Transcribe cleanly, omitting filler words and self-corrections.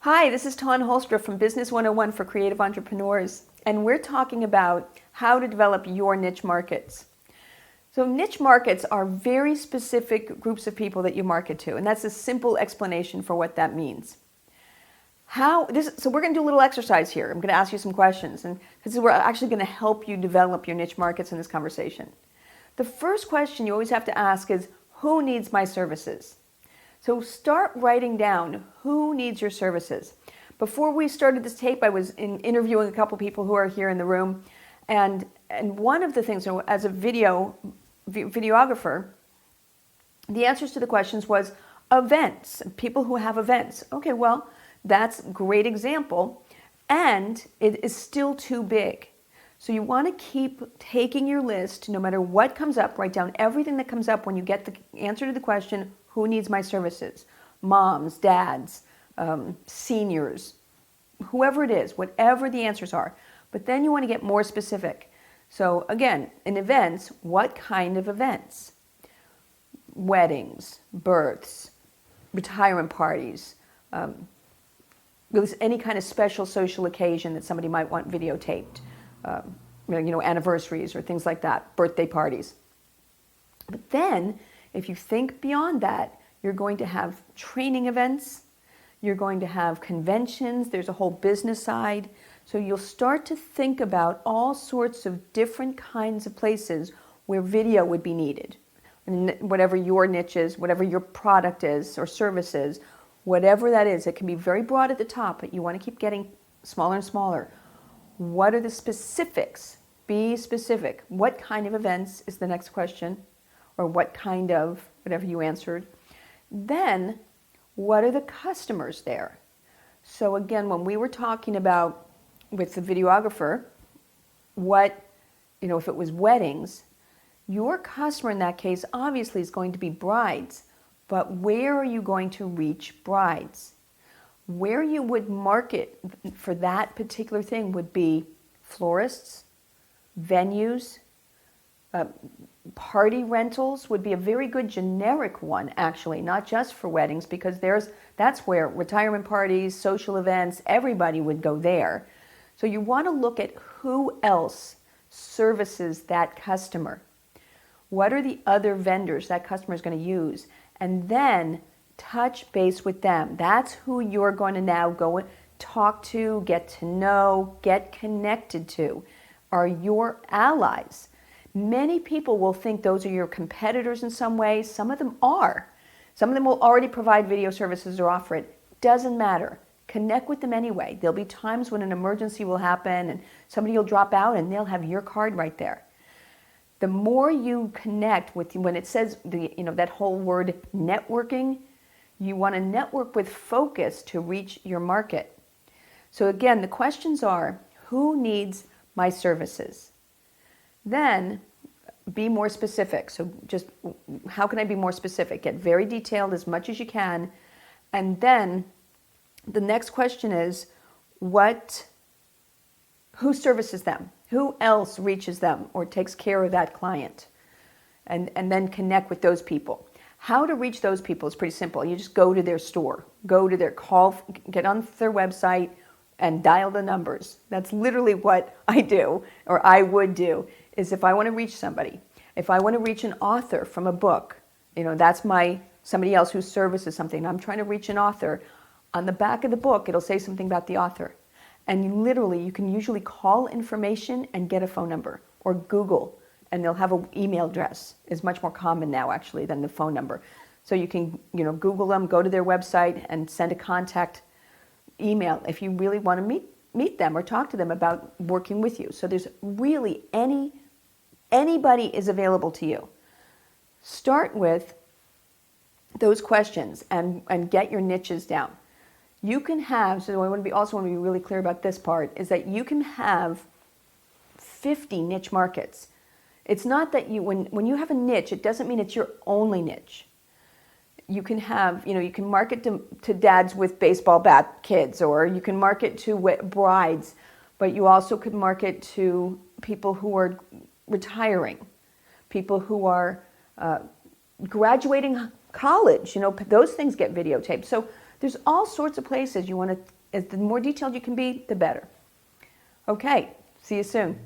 Hi, this is Tawn Holstra from Business 101 for Creative Entrepreneurs, and we're talking about how to develop your niche markets. So niche markets are very specific groups of people that you market to, and that's a simple explanation for what that means. So we're going to do a little exercise here. I'm going to ask you some questions, and we're actually going to help you develop your niche markets in this conversation. The first question you always have to ask is, who needs my services? So start writing down who needs your services. Before we started this tape, I was interviewing a couple people who are here in the room, and one of the things, as a videographer, the answers to the questions was events, people who have events. Okay, well, that's a great example, and it is still too big. So you want to keep taking your list, no matter what comes up, write down everything that comes up when you get the answer to the question, who needs my services? Moms, dads, seniors, whoever it is, whatever the answers are. But then you want to get more specific. So again, in events, what kind of events? Weddings, births, retirement parties, any kind of special social occasion that somebody might want videotaped, anniversaries or things like that, birthday parties. But then, if you think beyond that, you're going to have training events, you're going to have conventions, there's a whole business side. So you'll start to think about all sorts of different kinds of places where video would be needed. And whatever your niche is, whatever your product is or service is, whatever that is, it can be very broad at the top, but you want to keep getting smaller and smaller. What are the specifics? Be specific. What kind of events is the next question? Or what kind of, whatever you answered. Then, what are the customers there? So again, when we were talking about with the videographer, if it was weddings, your customer in that case obviously is going to be brides, but where are you going to reach brides? Where you would market for that particular thing would be florists, venues, party rentals would be a very good generic one, actually, not just for weddings, because that's where retirement parties, social events, everybody would go there. So you want to look at who else services that customer. What are the other vendors that customer is going to use? And then touch base with them. That's who you're going to now go and talk to, get to know, get connected to, are your allies. Many people will think those are your competitors in some ways. Some of them are. Some of them will already provide video services or offer it. Doesn't matter. Connect with them anyway. There'll be times when an emergency will happen and somebody will drop out and they'll have your card right there. The more you connect with, when it says that whole word networking, you want to network with focus to reach your market. So again, the questions are, who needs my services? Then be more specific. So just how can I be more specific? Get very detailed as much as you can. And then the next question is, who services them? Who else reaches them or takes care of that client? And then connect with those people. How to reach those people is pretty simple. You just go to their store, get on their website and dial the numbers. That's literally what I do, or I would do, is if I want to reach somebody, if I want to reach an author from a book, that's somebody else who services something. I'm trying to reach an author. On the back of the book, it'll say something about the author. And you can usually call information and get a phone number, or Google, and they'll have an email address. It's much more common now, actually, than the phone number. So you can, Google them, go to their website, and send a contact email if you really want to meet them or talk to them about working with you. So there's really anybody is available to you. Start with those questions and get your niches down. You can have, so I want to be really clear about this part, is that you can have 50 niche markets. It's not that when you have a niche, it doesn't mean it's your only niche. You can have, you can market to dads with baseball bat kids, or you can market to brides, but you also could market to people who are retiring, people who are graduating college. Those things get videotaped. So there's all sorts of places you want to The more detailed you can be, the better. Okay, see you soon.